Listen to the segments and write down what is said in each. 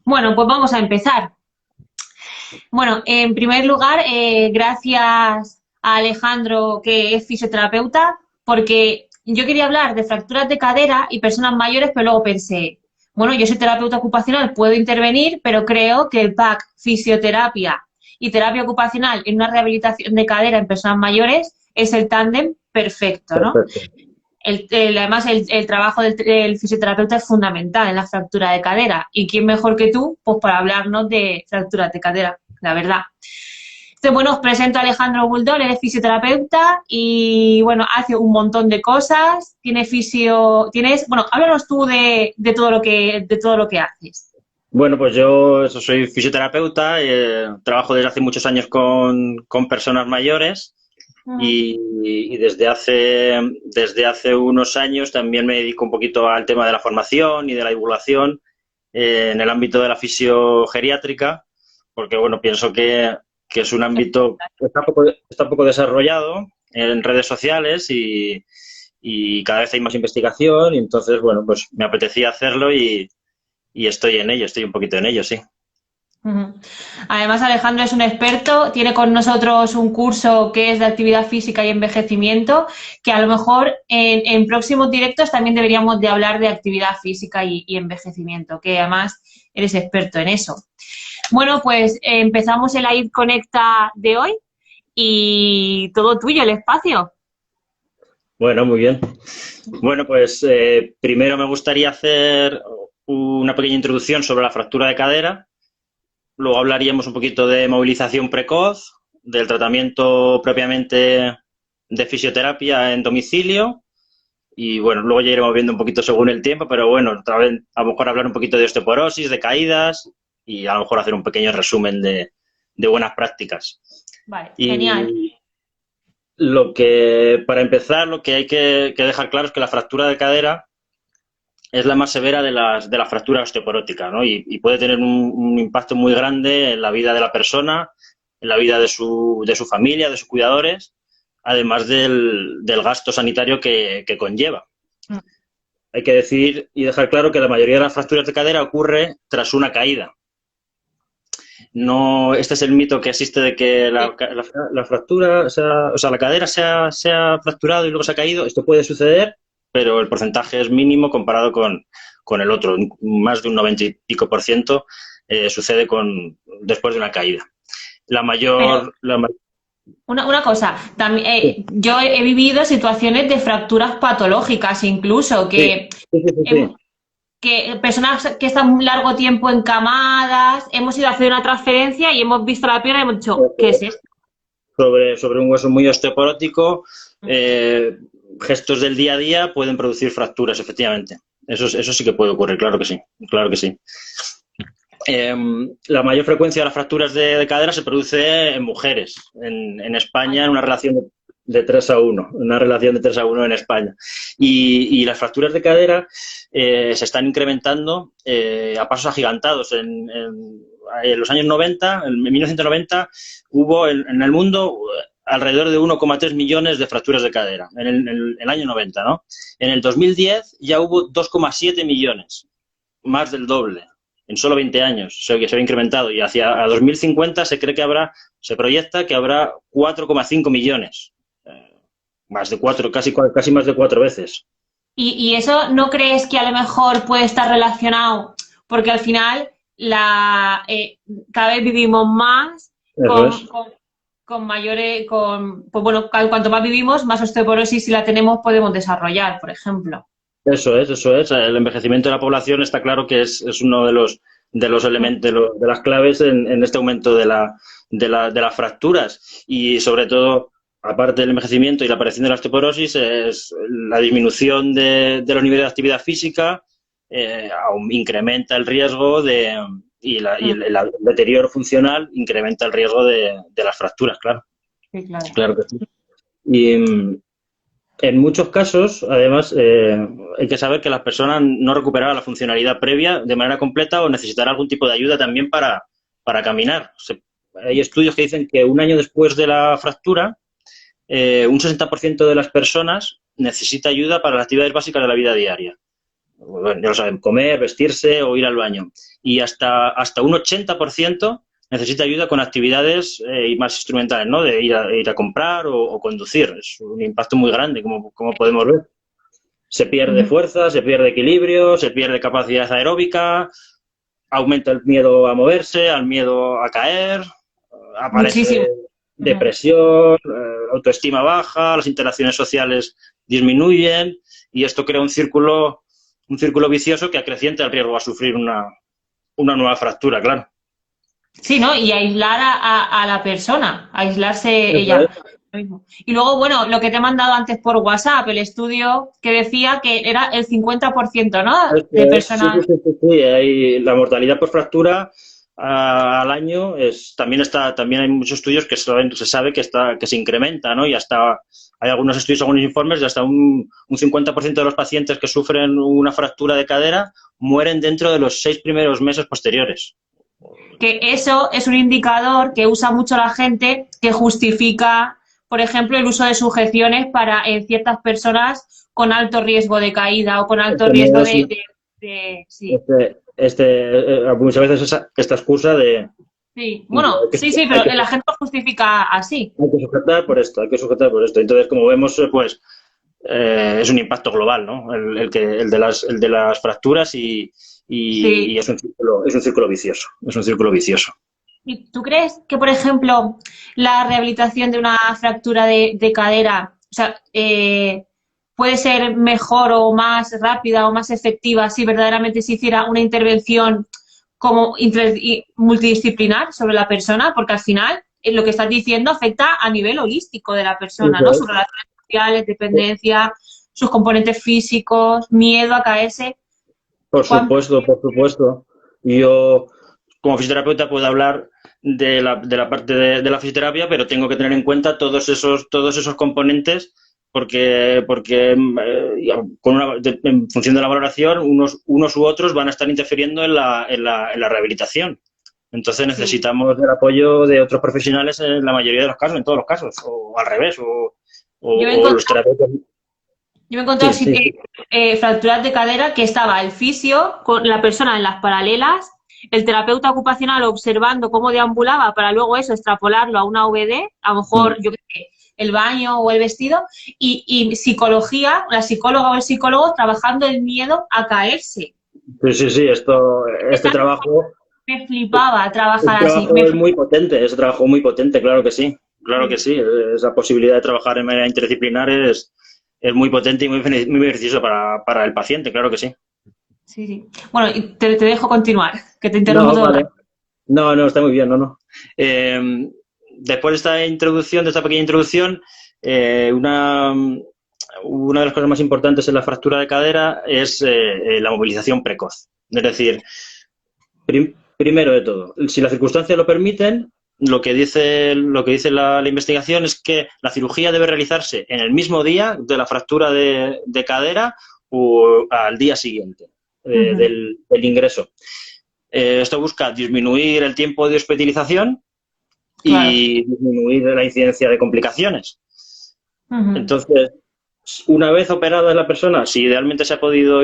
Bueno, pues vamos a empezar. Bueno, en primer lugar, gracias a Alejandro, que es fisioterapeuta, porque yo quería hablar de fracturas de cadera y personas mayores, pero luego pensé, bueno, yo soy terapeuta ocupacional, puedo intervenir, pero creo que el pack fisioterapia y terapia ocupacional en una rehabilitación de cadera en personas mayores es el tándem perfecto, ¿no? Perfecto. Además, el trabajo del fisioterapeuta es fundamental en la fractura de cadera. ¿Y quién mejor que tú, pues para hablarnos de fracturas de cadera, la verdad? Entonces, bueno, os presento a Alejandro Buldón, él es fisioterapeuta y, bueno, hace un montón de cosas. Bueno, háblanos tú de todo lo que haces. Bueno, pues yo soy fisioterapeuta, trabajo desde hace muchos años con personas mayores Ujú. y desde hace unos años también me dedico un poquito al tema de la formación y de la divulgación en el ámbito de la fisiogeriátrica, porque bueno, pienso que es un ámbito que está poco desarrollado en redes sociales y cada vez hay más investigación y entonces, bueno, pues me apetecía hacerlo y estoy en ello, estoy un poquito en ello, sí. Ujú. Además, Alejandro es un experto, tiene con nosotros un curso que es de actividad física y envejecimiento, que a lo mejor en próximos directos también deberíamos de hablar de actividad física y envejecimiento, que además eres experto en eso. Bueno, pues empezamos el AID Conecta de hoy y todo tuyo, el espacio. Bueno, muy bien. Bueno, pues primero me gustaría hacer una pequeña introducción sobre la fractura de cadera, luego hablaríamos un poquito de movilización precoz, del tratamiento propiamente de fisioterapia en domicilio y bueno, luego ya iremos viendo un poquito según el tiempo, pero bueno, otra vez a lo mejor hablar un poquito de osteoporosis, de caídas y a lo mejor hacer un pequeño resumen de buenas prácticas. Vale, genial. Y para empezar, lo que hay que dejar claro es que la fractura de cadera es la más severa de las fracturas osteoporóticas, ¿no? Y puede tener un impacto muy grande en la vida de la persona, en la vida de su familia, de sus cuidadores, además del gasto sanitario que conlleva. Hay que decir y dejar claro que la mayoría de las fracturas de cadera ocurre tras una caída. No, este es el mito que existe de que la fractura, o sea, la cadera se ha fracturado y luego se ha caído. Esto puede suceder, pero el porcentaje es mínimo comparado con el otro. Más de un 90 y pico por ciento sucede después de una caída. La Pero mayor, la, ma- una cosa, también, sí, yo he vivido situaciones de fracturas patológicas incluso, sí, sí, sí, hem- sí. que personas que están un largo tiempo encamadas, hemos ido a hacer una transferencia y hemos visto la pierna y hemos dicho, ¿qué es esto? Sobre un hueso muy osteoporótico, eh, gestos del día a día pueden producir fracturas, efectivamente. Eso sí que puede ocurrir, claro que sí, claro que sí. Eh, la mayor frecuencia de las fracturas de cadera se produce en mujeres. En España, en una relación de 3 a uno, una relación de 3 a uno en España. Y las fracturas de cadera se están incrementando a pasos agigantados. En los años 90, en 1990, hubo en el mundo alrededor de 1,3 millones de fracturas de cadera, en el año 90, ¿no? En el 2010 ya hubo 2,7 millones, más del doble en solo 20 años, que se ha incrementado y hacia a 2050 se proyecta que habrá 4,5 millones, más de cuatro, casi más de 4 veces. Y eso no crees que a lo mejor puede estar relacionado, porque al final cada vez vivimos más Eso con, es. con, con mayores, pues bueno, cuanto más vivimos, más osteoporosis si la tenemos podemos desarrollar, por ejemplo. Eso es, eso es. El envejecimiento de la población está claro que es uno de los elementos, de las claves en este aumento de las fracturas. Y sobre todo, aparte del envejecimiento y la aparición de la osteoporosis, es la disminución de los niveles de actividad física, incrementa el riesgo y el deterioro funcional incrementa el riesgo de las fracturas, claro. Sí, claro. Claro que sí. Y en muchos casos, además, hay que saber que las personas no recuperarán la funcionalidad previa de manera completa o necesitarán algún tipo de ayuda también para caminar. Hay estudios que dicen que un año después de la fractura, un 60% de las personas necesita ayuda para las actividades básicas de la vida diaria. Bueno, ya lo saben, comer, vestirse o ir al baño. Y hasta un 80% necesita ayuda con actividades más instrumentales, ¿no? De ir a comprar o conducir. Es un impacto muy grande, como podemos ver. Se pierde fuerza, se pierde equilibrio, se pierde capacidad aeróbica, aumenta el miedo a moverse, al miedo a caer, Muchísimo. aparece depresión, autoestima baja, las interacciones sociales disminuyen y esto crea un círculo vicioso que acrecienta el riesgo a sufrir una nueva fractura, claro. Sí, ¿no? Y aislar a la persona, aislarse Eso ella. es. Y luego, bueno, lo que te he mandado antes por WhatsApp, el estudio que decía que era el 50%, ¿no? De Sí, sí, personas. sí, sí, sí. La mortalidad por fractura al año también hay muchos estudios que se sabe que se incrementa, ¿no? Y hasta hay algunos estudios, algunos informes de hasta un 50% de los pacientes que sufren una fractura de cadera mueren dentro de los 6 primeros meses posteriores. Que eso es un indicador que usa mucho la gente que justifica, por ejemplo, el uso de sujeciones para ciertas personas con alto riesgo de caída o con alto riesgo sí. Muchas veces esta excusa de Sí, de bueno, que sí, sí, hay pero que la gente lo justifica así. hay que sujetar por esto, hay que sujetar por esto. Entonces, como vemos, pues es un impacto global, ¿no? El de las fracturas y Sí. es un círculo vicioso, es un círculo vicioso. ¿Y tú crees que, por ejemplo, la rehabilitación de una fractura de cadera, o sea, puede ser mejor o más rápida o más efectiva si verdaderamente se hiciera una intervención como multidisciplinar sobre la persona? Porque al final lo que estás diciendo afecta a nivel holístico de la persona, ¿no? Eso Sus relaciones sociales, dependencia, sus componentes físicos, miedo a caerse. por ¿Cuán- supuesto, por supuesto. Yo, como fisioterapeuta, puedo hablar de la parte de la fisioterapia, pero tengo que tener en cuenta todos esos componentes porque en función de la valoración, unos u otros van a estar interfiriendo en la rehabilitación. Entonces Sí. necesitamos el apoyo de otros profesionales en la mayoría de los casos, en todos los casos, o al revés, Yo he o los terapeutas. Yo me he encontrado Sí, sí, fracturas de cadera que estaba el fisio con la persona en las paralelas, el terapeuta ocupacional observando cómo deambulaba para luego eso extrapolarlo a una VD, a lo mejor, yo qué sé, el baño o el vestido, y psicología, la psicóloga o el psicólogo trabajando el miedo a caerse. sí, sí, sí, este trabajo, Me flipaba este trabajar así. trabajo es muy potente, es un trabajo muy potente, claro que sí, esa posibilidad de trabajar de manera interdisciplinar es muy potente y muy beneficioso para el paciente, claro que sí. Sí, sí. Bueno, y te dejo continuar, que te interrumpo No, todo el vale. rato. No, no, está muy bien, no, no. Después de esta introducción, de esta pequeña introducción, eh, una, una de las cosas más importantes en la fractura de cadera es la movilización precoz. Es decir, primero de todo, si las circunstancias lo permiten, lo que dice la investigación es que la cirugía debe realizarse en el mismo día de la fractura de cadera o al día siguiente Ujú, del ingreso. Esto busca disminuir el tiempo de hospitalización claro. y disminuir la incidencia de complicaciones. Ujú, Entonces, una vez operada la persona, si idealmente se ha podido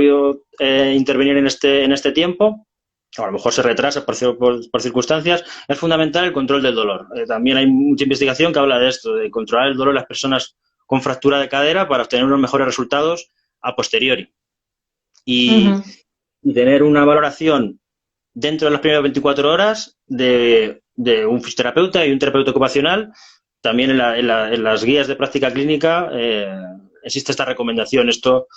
intervenir en este tiempo, o a lo mejor se retrasa por circunstancias, es fundamental el control del dolor. También hay mucha investigación que habla de esto, de controlar el dolor de las personas con fractura de cadera para obtener unos mejores resultados a posteriori. Y, ujú. y tener una valoración dentro de las primeras 24 horas de un fisioterapeuta y un terapeuta ocupacional. También en las guías de práctica clínica existe esta recomendación. Esto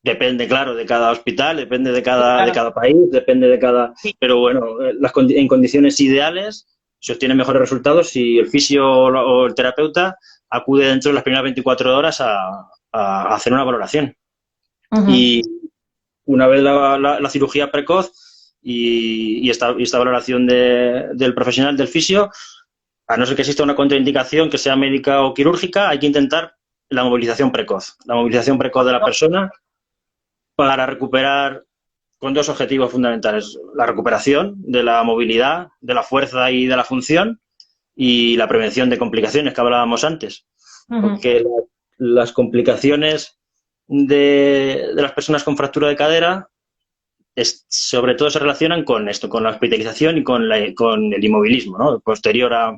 depende, claro, de cada hospital, depende Sí, de claro. cada país, depende de cada... Sí. Pero bueno, en condiciones ideales se obtienen mejores resultados si el fisio o el terapeuta acude dentro de las primeras 24 horas a hacer una valoración. Ujú. Y una vez la cirugía precoz y esta valoración del profesional del fisio, a no ser que exista una contraindicación que sea médica o quirúrgica, hay que intentar la movilización precoz. La movilización precoz de la persona para recuperar con dos objetivos fundamentales. La recuperación de la movilidad, de la fuerza y de la función y la prevención de complicaciones que hablábamos antes. Ujú. Porque las complicaciones de las personas con fractura de cadera sobre todo se relacionan con esto, con la hospitalización y con el inmovilismo, ¿no? Posterior a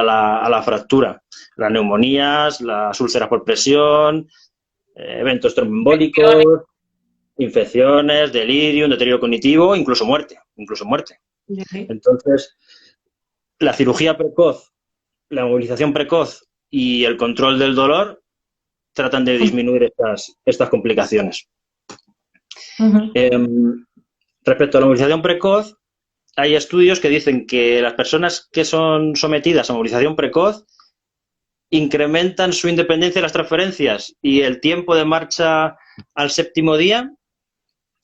la fractura. Las neumonías, las úlceras por presión, eventos tromboembólicos, infecciones, delirium, deterioro cognitivo, incluso muerte. Entonces, la cirugía precoz, la movilización precoz y el control del tratan de disminuir estas complicaciones. Respecto a la movilización precoz, hay estudios que dicen que las personas que son sometidas a movilización precoz incrementan su independencia de las transferencias y el tiempo de marcha al 7º día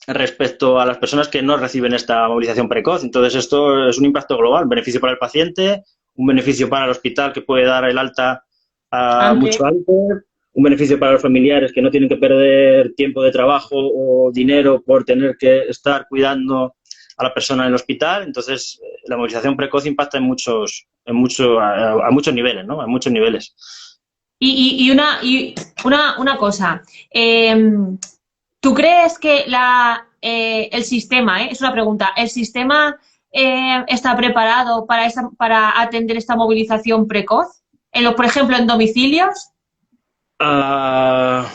respecto a las personas que no reciben esta movilización precoz. Entonces, esto es un impacto global, un beneficio para el paciente, un beneficio para el hospital que puede dar el alta mucho antes, un beneficio para los familiares que no tienen que perder tiempo de trabajo o dinero por tener que estar cuidando a la persona en el hospital. Entonces, la movilización precoz impacta a muchos niveles, ¿no? A muchos niveles. Y una cosa, ¿tú crees que el sistema, es una pregunta, el sistema está preparado para atender esta movilización precoz? Por ejemplo, en domicilios. No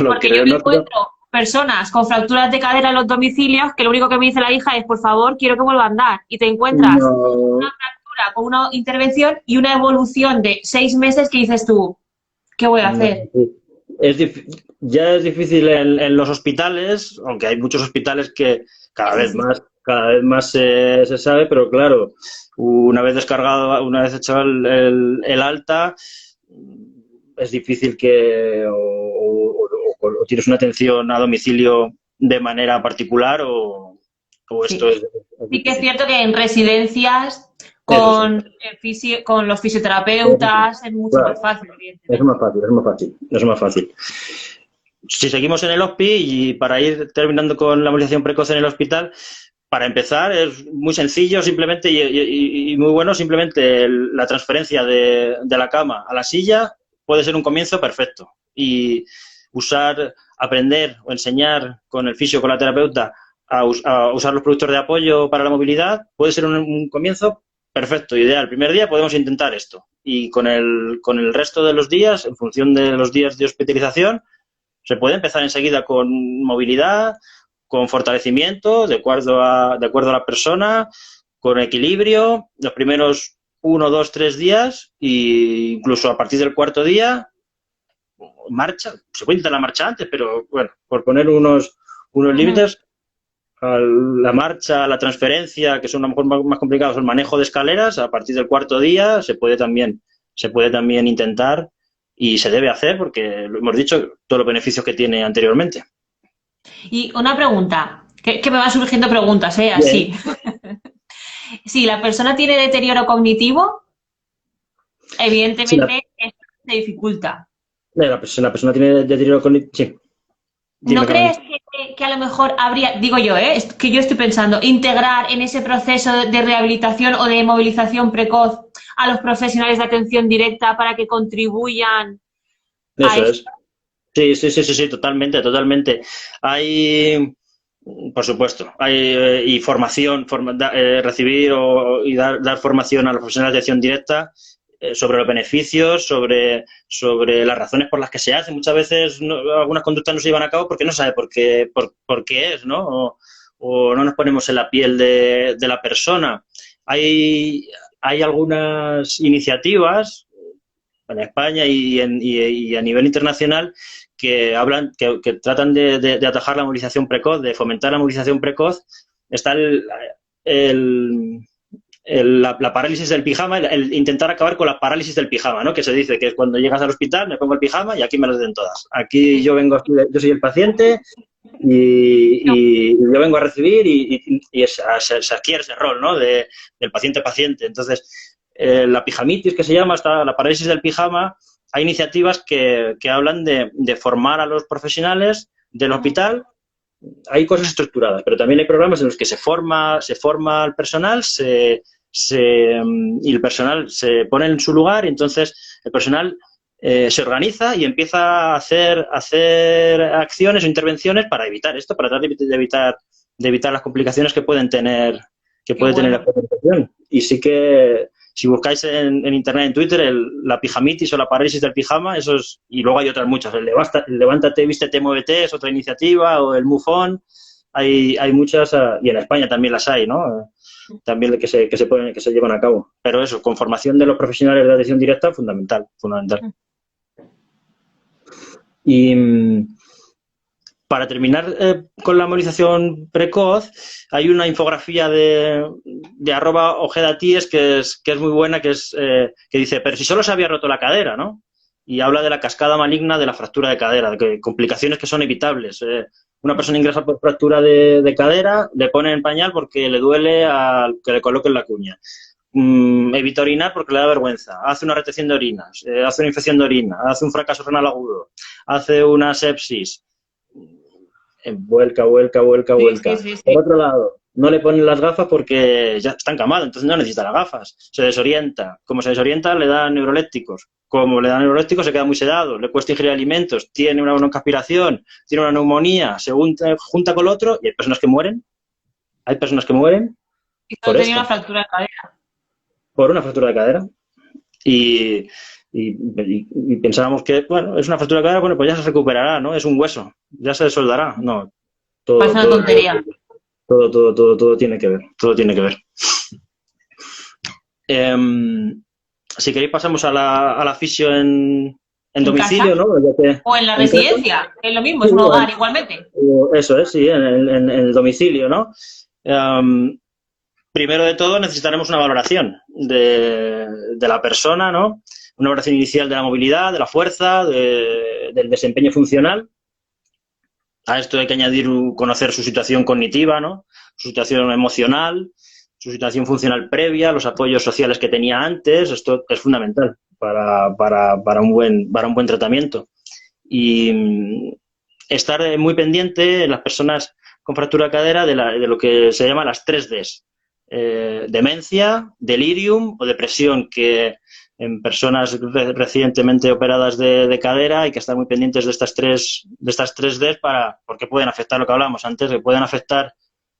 lo Porque creo. yo me encuentro personas con fracturas de cadera en los domicilios que lo único que me dice la hija es, por favor, quiero que vuelva a andar. Y te encuentras una fractura con una intervención y una evolución de 6 meses que dices tú, ¿qué voy a hacer? Ya es difícil en los hospitales, aunque hay muchos hospitales que cada vez más se sabe, pero claro, una vez hecho el alta, es difícil que o tienes una atención a domicilio de manera particular o esto es Sí que es cierto que en residencias con los fisioterapeutas es mucho más fácil, evidentemente. Es más fácil. Si seguimos en el HOSPI y para ir terminando con la movilización precoz en el hospital, para empezar es muy sencillo simplemente y muy bueno, simplemente la transferencia de la cama a la silla puede ser un comienzo perfecto. Y aprender o enseñar con el fisio, con la terapeuta, a usar los productos de apoyo para la movilidad puede ser un comienzo perfecto, ideal. El primer día podemos intentar esto y con el resto de los días, en función de los días de hospitalización, se puede empezar enseguida con movilidad, con fortalecimiento, de acuerdo a la persona, con equilibrio, los primeros 1, 2, 3 días e incluso a partir del 4º día, marcha, se puede intentar la marcha antes, pero bueno, por poner unos límites, la marcha, la transferencia, que son a lo mejor más complicados, el manejo de escaleras, a partir del 4º día se puede también intentar y se debe hacer porque, lo hemos dicho, todos los beneficios que tiene anteriormente. Y una pregunta, que me van surgiendo preguntas, así. Si la persona tiene deterioro cognitivo, evidentemente esto se dificulta. La persona tiene deterioro cognitivo, sí. ¿No crees que a lo mejor habría, digo yo, que yo estoy pensando, integrar en ese proceso de rehabilitación o de movilización precoz a los profesionales de atención directa para que contribuyan a esto? Sí, totalmente. Hay, por supuesto, y formación, recibir y dar formación a los profesionales de atención directa sobre los beneficios, sobre las razones por las que se hace. Muchas veces algunas conductas no se llevan a cabo porque no sabe por qué es, ¿no? O no nos ponemos en la piel de la persona. Hay algunas iniciativas en España y a nivel internacional que tratan de atajar la movilización precoz, de fomentar la movilización precoz. Está la parálisis del pijama, el intentar acabar con la parálisis del pijama, ¿no? Que se dice que es cuando llegas al hospital, me pongo el pijama y aquí me lo den todas. Aquí yo soy el paciente y yo vengo a recibir y se adquiere ese rol, ¿no? Del paciente-paciente. Entonces, la pijamitis, que se llama, la parálisis del pijama, hay iniciativas que hablan de formar a los profesionales del hospital. Hay cosas estructuradas, pero también hay programas en los que se forma al personal, y el personal se pone en su lugar y entonces el personal se organiza y empieza a hacer acciones o intervenciones para evitar esto, para tratar de evitar las complicaciones que pueden tener la fermentación. Y sí que, si buscáis en internet, en Twitter, la pijamitis o la parálisis del pijama, eso es, y luego hay otras muchas, el levántate, vístete, muévete, es otra iniciativa, o el Move On, hay muchas, y en España también las hay, ¿no? También que se llevan a cabo. Pero eso, con formación de los profesionales de atención directa, fundamental. Y para terminar con la movilización precoz, hay una infografía de @ojedaties que es muy buena, que dice, pero si solo se había roto la cadera, ¿no? Y habla de la cascada maligna de la fractura de cadera, de complicaciones que son evitables. Una persona ingresa por fractura de cadera, le ponen en pañal porque le duele al que le coloquen la cuña. Evita orinar porque le da vergüenza, hace una retención de orinas, hace una infección de orina, hace un fracaso renal agudo, hace una sepsis, vuelca. Sí. Por otro lado, no le ponen las gafas porque ya está encamado, entonces no necesita las gafas, se desorienta, como se desorienta le dan neurolépticos, como le dan neurolépticos se queda muy sedado, le cuesta ingerir alimentos, tiene una broncoaspiración, tiene una neumonía, se junta con el otro y hay personas que mueren Y solo tenía una fractura de cadera. Por una fractura de cadera. Y pensábamos que, bueno, es una fractura de cadera, bueno, pues ya se recuperará, ¿no? Es un hueso, ya se soldará. No, Parece una tontería. Todo tiene que ver, todo tiene que ver. Si queréis pasamos a la fisio en domicilio, casa? ¿no? O en la residencia, es lo mismo, es un hogar igualmente. Eso es, sí, en el domicilio, ¿no? Primero de todo necesitaremos una valoración de la persona, ¿no? Una valoración inicial de la movilidad, de la fuerza, del desempeño funcional. A esto hay que añadir conocer su situación cognitiva, ¿no? Su situación emocional, su situación funcional previa, los apoyos sociales que tenía antes. Esto es fundamental para un buen tratamiento. Y estar muy pendiente en las personas con fractura de cadera de lo que se llama las 3Ds. Demencia, delirium o depresión, que en personas recientemente operadas de cadera hay que estar muy pendientes de estas tres Ds porque pueden afectar lo que hablábamos antes, que pueden afectar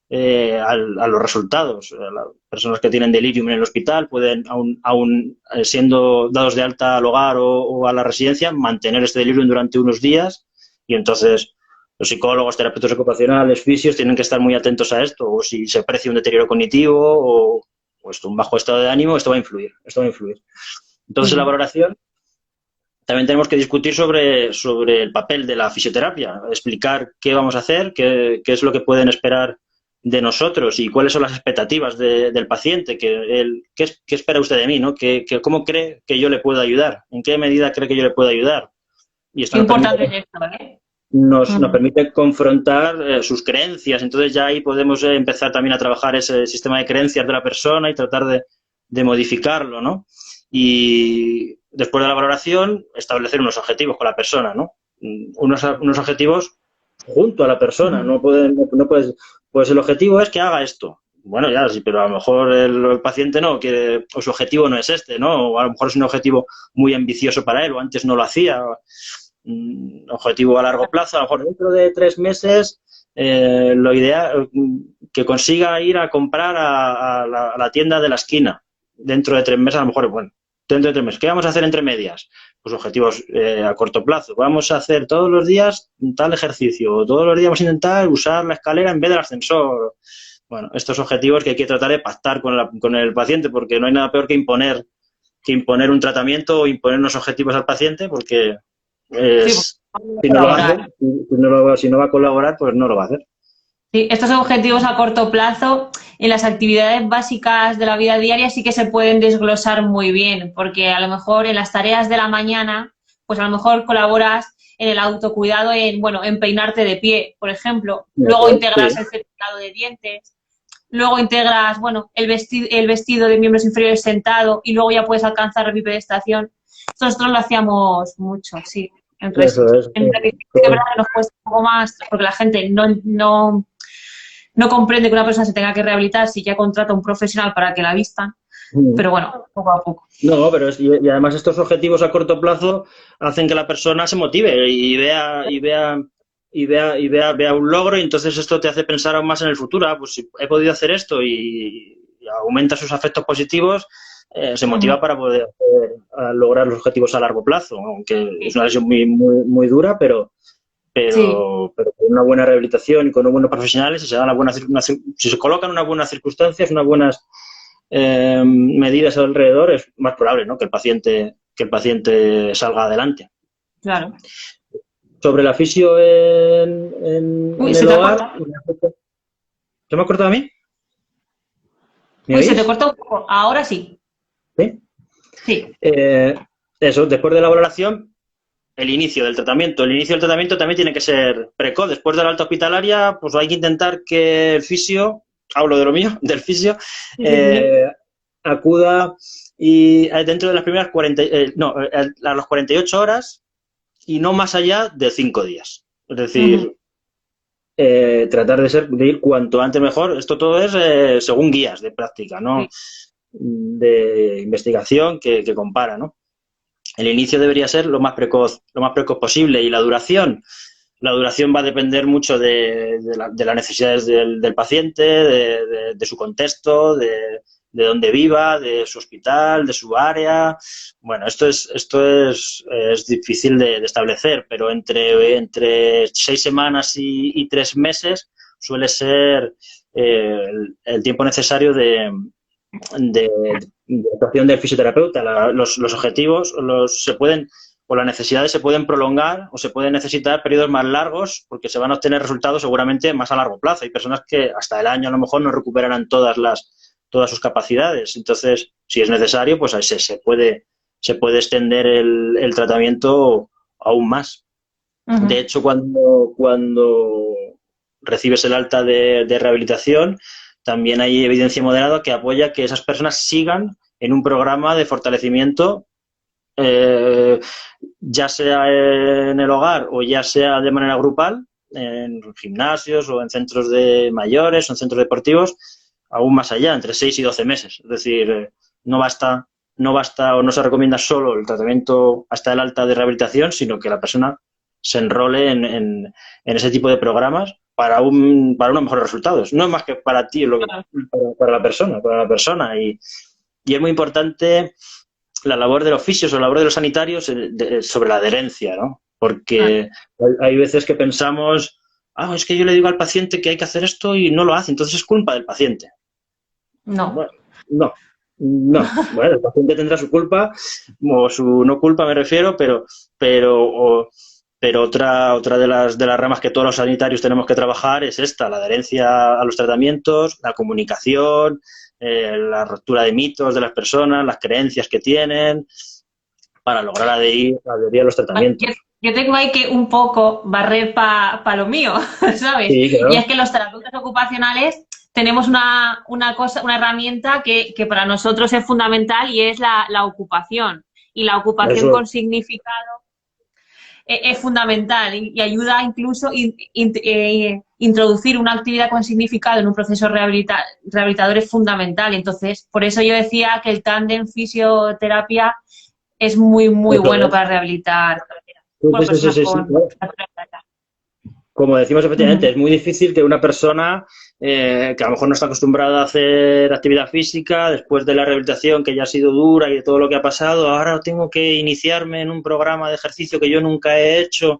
a los resultados. Las personas que tienen delirium en el hospital pueden, aún siendo dados de alta al hogar o a la residencia, mantener este delirium durante unos días y entonces los psicólogos, terapeutas ocupacionales, fisios tienen que estar muy atentos a esto, o si se aprecia un deterioro cognitivo o un bajo estado de ánimo, esto va a influir. Entonces, en la valoración también tenemos que discutir sobre el papel de la fisioterapia, explicar qué vamos a hacer, qué es lo que pueden esperar de nosotros y cuáles son las expectativas del paciente, qué espera usted de mí, ¿no? ¿Cómo cree que yo le puedo ayudar? ¿En qué medida cree que yo le puedo ayudar? Y esto importante es esto, ¿vale? Nos permite confrontar sus creencias, entonces ya ahí podemos empezar también a trabajar ese sistema de creencias de la persona y tratar de modificarlo, ¿no? Y después de la valoración, establecer unos objetivos con la persona, ¿no? Unos objetivos junto a la persona, no puedes, pues el objetivo es que haga esto. Bueno, ya, sí, pero a lo mejor el paciente no, o su objetivo no es este, ¿no? O a lo mejor es un objetivo muy ambicioso para él, o antes no lo hacía. Objetivo a largo plazo, a lo mejor dentro de 3 meses, lo ideal, que consiga ir a comprar a la tienda de la esquina. Dentro de 3 meses, a lo mejor, bueno, dentro de 3 meses. ¿Qué vamos a hacer entre medias? Pues objetivos a corto plazo. Vamos a hacer todos los días tal ejercicio, todos los días vamos a intentar usar la escalera en vez del ascensor. Bueno, estos objetivos que hay que tratar de pactar con el paciente, porque no hay nada peor que imponer un tratamiento o imponer unos objetivos al paciente, porque si no va a colaborar, pues no lo va a hacer. Sí, estos objetivos a corto plazo en las actividades básicas de la vida diaria sí que se pueden desglosar muy bien, porque a lo mejor en las tareas de la mañana, pues a lo mejor colaboras en el autocuidado, en peinarte de pie, por ejemplo, luego integras el cepillado de dientes, luego integras, el vestido de miembros inferiores sentado y luego ya puedes alcanzar la bipedestación. Nosotros lo hacíamos mucho, sí. Entonces, es verdad que nos cuesta un poco más porque la gente no comprende que una persona se tenga que rehabilitar si ya contrata a un profesional para que la vistan. Pero bueno, poco a poco. No, pero y además estos objetivos a corto plazo hacen que la persona se motive vea un logro, y entonces esto te hace pensar aún más en el futuro. Ah, pues si he podido hacer esto y aumenta sus afectos positivos, se motiva para poder lograr los objetivos a largo plazo, aunque es una lesión muy dura, pero Sí, con una buena rehabilitación y con unos buenos profesionales, si se dan si se colocan unas buenas circunstancias, unas buenas medidas alrededor, es más probable, ¿no?, que el paciente salga adelante. claro. Sobre la fisio Uy, en se el te ha hogar, cortado. ¿se me ha cortado a mí? ¿Me Uy, se te oís? corta un poco. Ahora sí. ¿Sí? Sí. Eh, Eso, después de la valoración, el inicio del tratamiento. El inicio del tratamiento también tiene que ser precoz. Después de la alta hospitalaria, pues hay que intentar que el fisio, hablo de lo mío, del fisio, Sí, sí, sí. acuda y dentro de las primeras 40, no, a las 48 horas y no más allá de 5 días. Es Ujú. decir, tratar de ir cuanto antes mejor. Esto todo es según guías de práctica, ¿no?, Sí, de investigación que compara, ¿no? El inicio debería ser lo más precoz posible, y la duración va a depender mucho de las necesidades del paciente, de su contexto, de dónde viva, de su hospital, de su área. Bueno, es difícil de establecer, pero entre 6 semanas y 3 meses suele ser el tiempo necesario de actuación del fisioterapeuta. Los objetivos o las necesidades se pueden prolongar, o se pueden necesitar periodos más largos, porque se van a obtener resultados seguramente más a largo plazo. Hay personas que hasta el año a lo mejor no recuperarán todas sus capacidades. Entonces, si es necesario, pues se puede extender el tratamiento aún más. De ujú. hecho, cuando recibes el alta de rehabilitación, también hay evidencia moderada que apoya que esas personas sigan en un programa de fortalecimiento, eh, ya sea en el hogar o ya sea de manera grupal, en gimnasios o en centros de mayores o en centros deportivos, aún más allá, entre 6 y 12 meses. Es decir, no basta, no basta o no se recomienda solo el tratamiento hasta el alta de rehabilitación, sino que la persona se enrole en ese tipo de programas para unos mejores resultados. No es más que para ti, Claro. para la persona. Y es muy importante la labor de los fisios o la labor de los sanitarios sobre la adherencia, ¿no? Claro. Porque hay veces que pensamos, es que yo le digo al paciente que hay que hacer esto y no lo hace, entonces es culpa del paciente. No. Bueno, no. Bueno, el paciente tendrá su culpa, o su no culpa me refiero, pero, pero otra de las ramas que todos los sanitarios tenemos que trabajar es esta: la adherencia a los tratamientos, la comunicación, la ruptura de mitos de las personas, las creencias que tienen, para lograr adherir a los Yo, tratamientos. yo tengo ahí que un poco barrer para lo mío, ¿sabes? Sí, Y claro. es que los terapeutas ocupacionales tenemos una cosa, una herramienta que para nosotros es fundamental, y es la ocupación. Y la ocupación Eso, con significado es fundamental, y ayuda incluso introducir una actividad con significado en un proceso rehabilitador es fundamental. Entonces, por eso yo decía que el tándem fisioterapia es muy, muy eso bueno es. para rehabilitar, Sí, bueno, sí, sí, personas sí, sí, con... claro. Como decimos, efectivamente, es muy difícil que una persona que a lo mejor no está acostumbrada a hacer actividad física, después de la rehabilitación que ya ha sido dura y de todo lo que ha pasado, ahora tengo que iniciarme en un programa de ejercicio que yo nunca he hecho.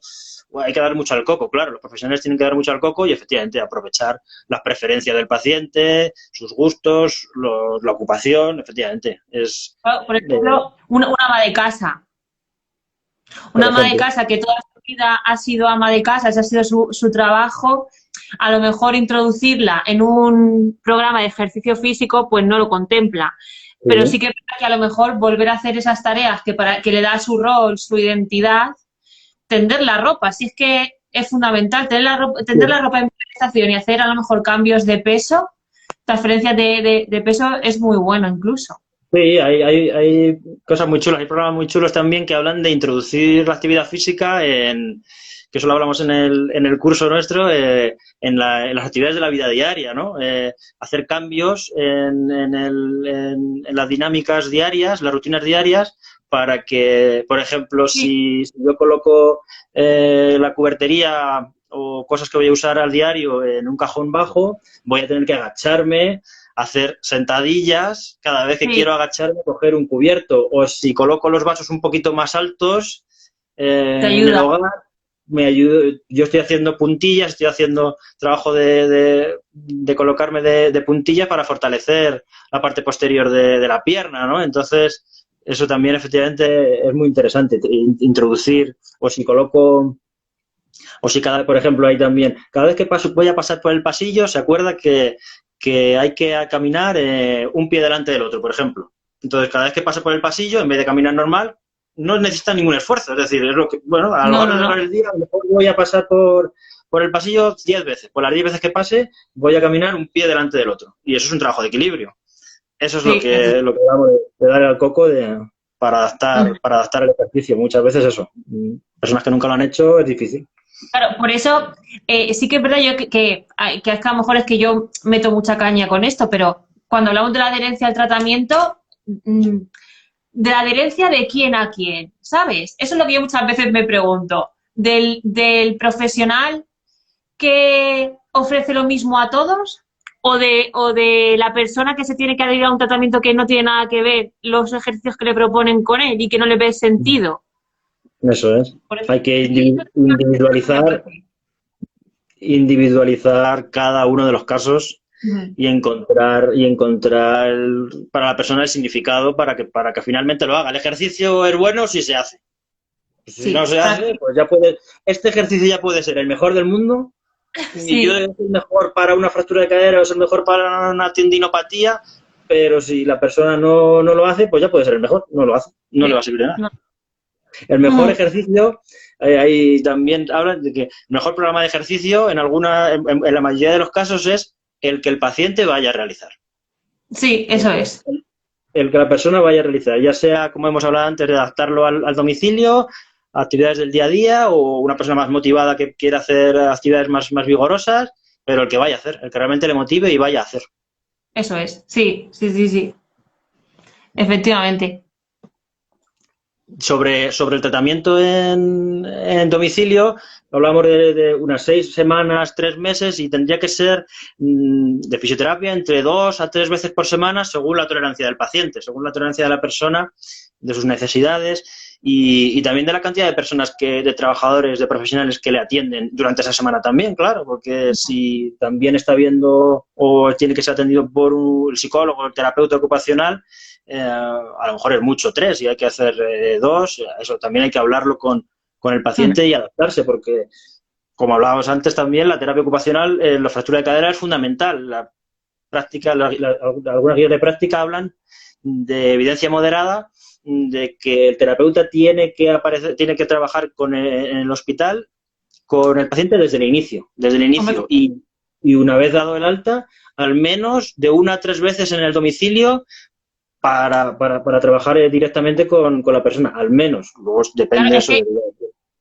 Bueno, hay que dar mucho al coco, claro, los profesionales tienen que dar mucho al coco y efectivamente aprovechar las preferencias del paciente, sus gustos, la ocupación, efectivamente. Por Eh, ejemplo, una ama de casa. por Una ama de ejemplo. casa que toda su vida ha sido ama de casa, ese ha sido su trabajo, a lo mejor introducirla en un programa de ejercicio físico, pues no lo contempla. Pero sí Sí. que es verdad que a lo mejor volver a hacer esas tareas que le da su rol, su identidad, tender la ropa, si es que es fundamental, tender la ropa en estación y hacer a lo mejor cambios de peso, transferencias de peso, es muy bueno incluso. Sí, hay cosas muy chulas, hay programas muy chulos también que hablan de introducir la actividad física que eso lo hablamos en el curso nuestro, en las actividades de la vida diaria, ¿no? Hacer cambios en las dinámicas diarias, las rutinas diarias, para que, por ejemplo, si yo coloco la cubertería o cosas que voy a usar al diario en un cajón bajo, voy a tener que agacharme, hacer sentadillas, cada vez que quiero agacharme, coger un cubierto. O si coloco los vasos un poquito más altos en el hogar, me ayuda. Yo estoy haciendo puntillas, estoy haciendo trabajo de colocarme de puntillas para fortalecer la parte posterior de la pierna, ¿no? Entonces, eso también efectivamente es muy interesante, introducir, o si coloco... O si por ejemplo, hay también, cada vez que voy a pasar por el pasillo, se acuerda que hay que caminar un pie delante del otro, por ejemplo. Entonces, cada vez que pasa por el pasillo, en vez de caminar normal, no necesita ningún esfuerzo. Es decir, es lo que, bueno, a lo largo del día, a lo mejor voy a pasar por el pasillo 10 veces. Por las 10 veces que pase, voy a caminar un pie delante del otro. Y eso es un trabajo de equilibrio. Eso es lo que damos de dar al coco para adaptar el ejercicio. Muchas veces eso. Personas que nunca lo han hecho, es difícil. Claro, por eso sí que es verdad yo que es que a lo mejor es que yo meto mucha caña con esto, pero cuando hablamos de la adherencia al tratamiento, de la adherencia de quién a quién, ¿sabes? Eso es lo que yo muchas veces me pregunto. ¿Del profesional que ofrece lo mismo a todos o de la persona que se tiene que adherir a un tratamiento que no tiene nada que ver los ejercicios que le proponen con él y que no le ve sentido? Eso es. Hay que individualizar cada uno de los casos y encontrar para la persona el significado para que finalmente lo haga. El ejercicio es bueno si se hace. Si no se hace, pues ya puede. Este ejercicio ya puede ser el mejor del mundo. Y yo es el mejor para una fractura de cadera o es el mejor para una tendinopatía, pero si la persona no lo hace, pues ya puede ser el mejor. No lo hace. No le va a servir de nada. El mejor ejercicio, ahí también hablan de que el mejor programa de ejercicio en la mayoría de los casos es el que el paciente vaya a realizar. Sí, eso es. El que la persona vaya a realizar, ya sea, como hemos hablado antes, de adaptarlo al domicilio, a actividades del día a día, o una persona más motivada que quiera hacer actividades más vigorosas, pero el que vaya a hacer, el que realmente le motive y vaya a hacer. Eso es, sí. Efectivamente. Sobre el tratamiento en domicilio, hablamos de unas 6 semanas, 3 meses, y tendría que ser de fisioterapia entre 2 a 3 veces por semana según la tolerancia del paciente, según la tolerancia de la persona, de sus necesidades y también de la cantidad de personas de trabajadores, de profesionales que le atienden durante esa semana también, claro, porque si también está viendo o tiene que ser atendido por un psicólogo o el terapeuta ocupacional, a lo mejor es mucho 3 y hay que hacer 2, eso también hay que hablarlo con el paciente y adaptarse, porque como hablábamos antes también, la terapia ocupacional en la fractura de cadera es fundamental. La práctica, algunas guías de práctica hablan de evidencia moderada, de que el terapeuta tiene que trabajar en el hospital con el paciente desde el inicio y una vez dado el alta, al menos de 1 a 3 veces en el domicilio para trabajar directamente con la persona, al menos. Luego depende de eso.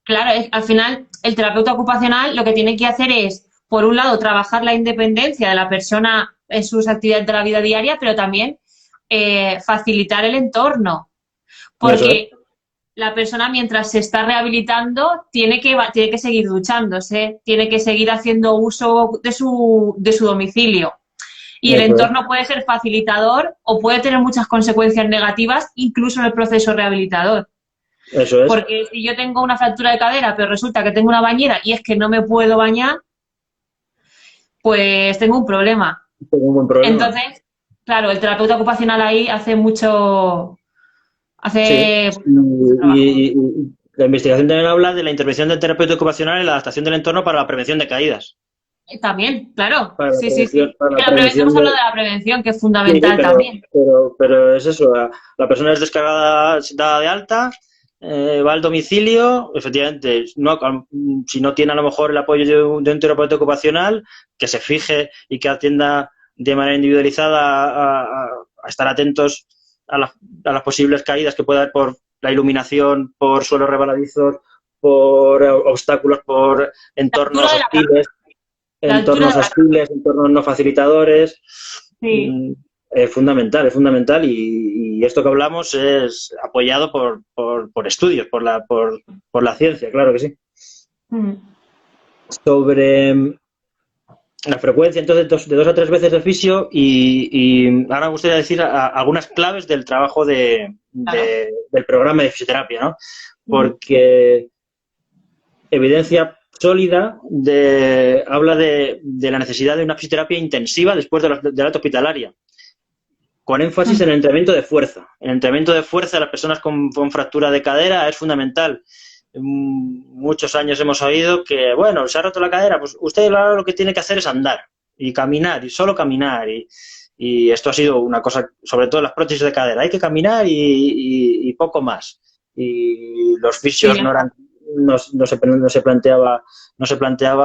Claro, al final el terapeuta ocupacional lo que tiene que hacer es, por un lado, trabajar la independencia de la persona en sus actividades de la vida diaria, pero también facilitar el entorno. Porque la persona, mientras se está rehabilitando, tiene que seguir duchándose, tiene que seguir haciendo uso de su domicilio. Y el entorno puede ser facilitador o puede tener muchas consecuencias negativas, incluso en el proceso rehabilitador. Eso es. Porque si yo tengo una fractura de cadera, pero resulta que tengo una bañera y es que no me puedo bañar, pues tengo un problema. Tengo un buen problema. Entonces, claro, el terapeuta ocupacional ahí hace mucho... y la investigación también habla de la intervención del terapeuta ocupacional en la adaptación del entorno para la prevención de caídas. También, claro. Sí. Hemos hablado de la prevención, que es fundamental también. Pero es eso, la persona es descargada, dada de alta, va al domicilio, efectivamente, si no tiene a lo mejor el apoyo de un terapeuta ocupacional, que se fije y que atienda de manera individualizada a estar atentos a las posibles caídas que pueda haber por la iluminación, por suelos resbaladizos, por obstáculos, por entornos hostiles, entornos no facilitadores. Sí. Es fundamental y esto que hablamos es apoyado por estudios, por la ciencia, claro que sí. Sobre la frecuencia, entonces, de 2 a 3 veces de fisio y ahora me gustaría decir algunas claves del trabajo del programa de fisioterapia, ¿no? Porque evidencia sólida habla de la necesidad de una fisioterapia intensiva después de la alta hospitalaria, con énfasis en el entrenamiento de fuerza. El entrenamiento de fuerza de las personas con fractura de cadera es fundamental. Muchos años hemos oído que, bueno, se ha roto la cadera, pues usted lo que tiene que hacer es andar y caminar, y solo caminar. Y esto ha sido una cosa, sobre todo las prótesis de cadera, hay que caminar y poco más. Y los fisios no se planteaba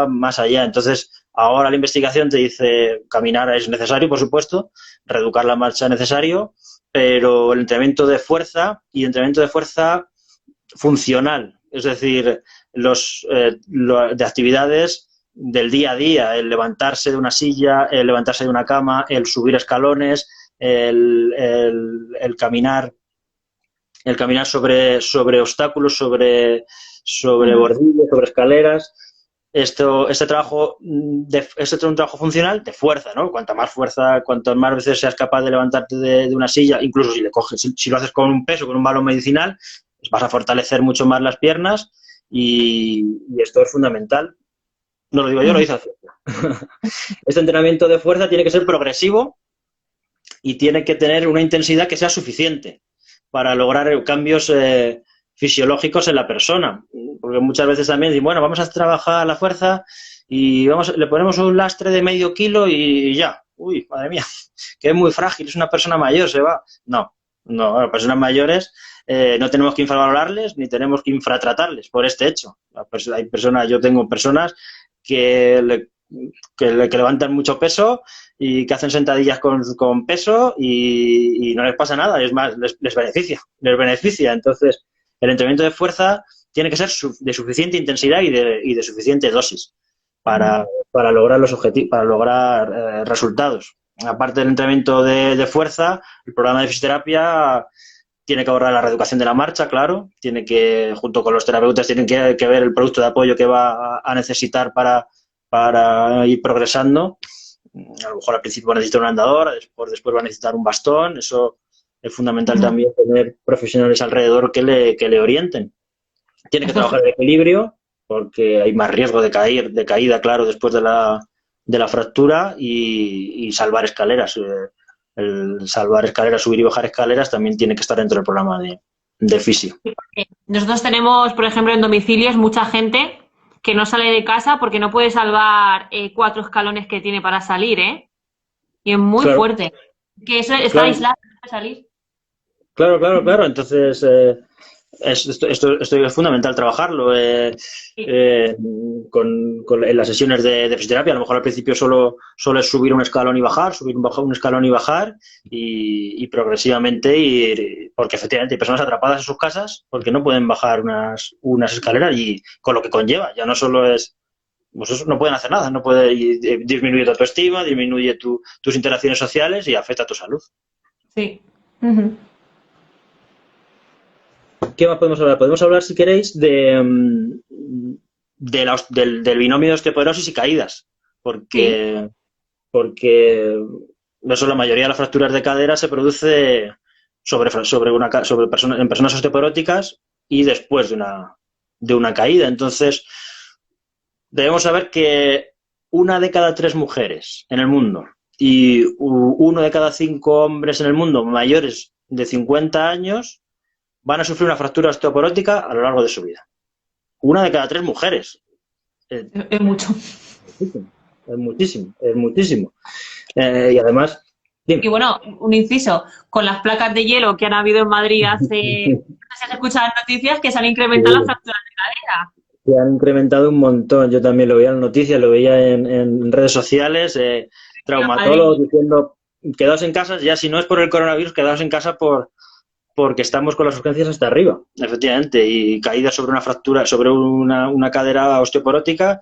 más allá. Entonces, ahora la investigación te dice caminar es necesario, por supuesto, reeducar la marcha es necesario, pero el entrenamiento de fuerza y entrenamiento de fuerza funcional, es decir, de actividades del día a día, el levantarse de una silla, el levantarse de una cama, el subir escalones, el caminar sobre obstáculos, sobre bordillos, sobre escaleras. Este trabajo es un trabajo funcional de fuerza, ¿no? Cuanta más fuerza, cuantas más veces seas capaz de levantarte de una silla, incluso si lo haces con un peso, con un balón medicinal, pues vas a fortalecer mucho más las piernas y esto es fundamental. No lo digo yo, lo dice la ciencia. Este entrenamiento de fuerza tiene que ser progresivo y tiene que tener una intensidad que sea suficiente para lograr cambios fisiológicos en la persona. Porque muchas veces también dicen, bueno, vamos a trabajar la fuerza y le ponemos un lastre de medio kilo y ya. Uy, madre mía, que es muy frágil, es una persona mayor, se va. No, las personas mayores no tenemos que infravalorarles ni tenemos que infratratarles por este hecho. Yo tengo personas que levantan mucho peso y que hacen sentadillas con peso y no les pasa nada, es más, les beneficia. Entonces, el entrenamiento de fuerza tiene que ser de suficiente intensidad y de suficiente dosis para lograr los objetivos, para lograr resultados. Aparte del entrenamiento de fuerza, el programa de fisioterapia tiene que abordar la reeducación de la marcha, claro, tiene que, junto con los terapeutas, tienen que ver el producto de apoyo que va a necesitar para ir progresando. A lo mejor al principio va a necesitar un andador, después va a necesitar un bastón. Eso es fundamental también, tener profesionales alrededor que le orienten. Tiene que trabajar el equilibrio porque hay más riesgo de caída, claro, después de la fractura y salvar escaleras. El salvar escaleras, subir y bajar escaleras también tiene que estar dentro del programa de fisio. Nosotros tenemos, por ejemplo, en domicilios mucha gente que no sale de casa porque no puede salvar 4 escalones que tiene para salir, ¿eh? Y es muy fuerte. Que eso está aislado para salir. Claro. Entonces, esto es fundamental trabajarlo en las sesiones de fisioterapia. A lo mejor al principio solo es subir un escalón y bajar, y progresivamente porque efectivamente hay personas atrapadas en sus casas porque no pueden bajar unas escaleras y con lo que conlleva. Ya no solo es, pues eso, no pueden hacer nada, disminuye tu autoestima, disminuye tus interacciones sociales y afecta a tu salud. Sí. ¿Qué más podemos hablar? Podemos hablar, si queréis, del binomio de osteoporosis y caídas, porque eso, la mayoría de las fracturas de cadera se produce en personas osteoporóticas y después de una caída. Entonces, debemos saber que 1 de cada 3 mujeres en el mundo y 1 de cada 5 hombres en el mundo mayores de 50 años van a sufrir una fractura osteoporótica a lo largo de su vida. 1 de cada 3 mujeres. Es mucho. Es muchísimo. Y además... Dime. Y bueno, un inciso, con las placas de hielo que han habido en Madrid no sé si has escuchado las noticias, que se han incrementado las fracturas de cadera. Se han incrementado un montón. Yo también lo veía en las noticias, lo veía en redes sociales, traumatólogos diciendo, quedaos en casa, ya si no es por el coronavirus, quedaos en casa por porque estamos con las urgencias hasta arriba, efectivamente, y caídas sobre una fractura, sobre una cadera osteoporótica,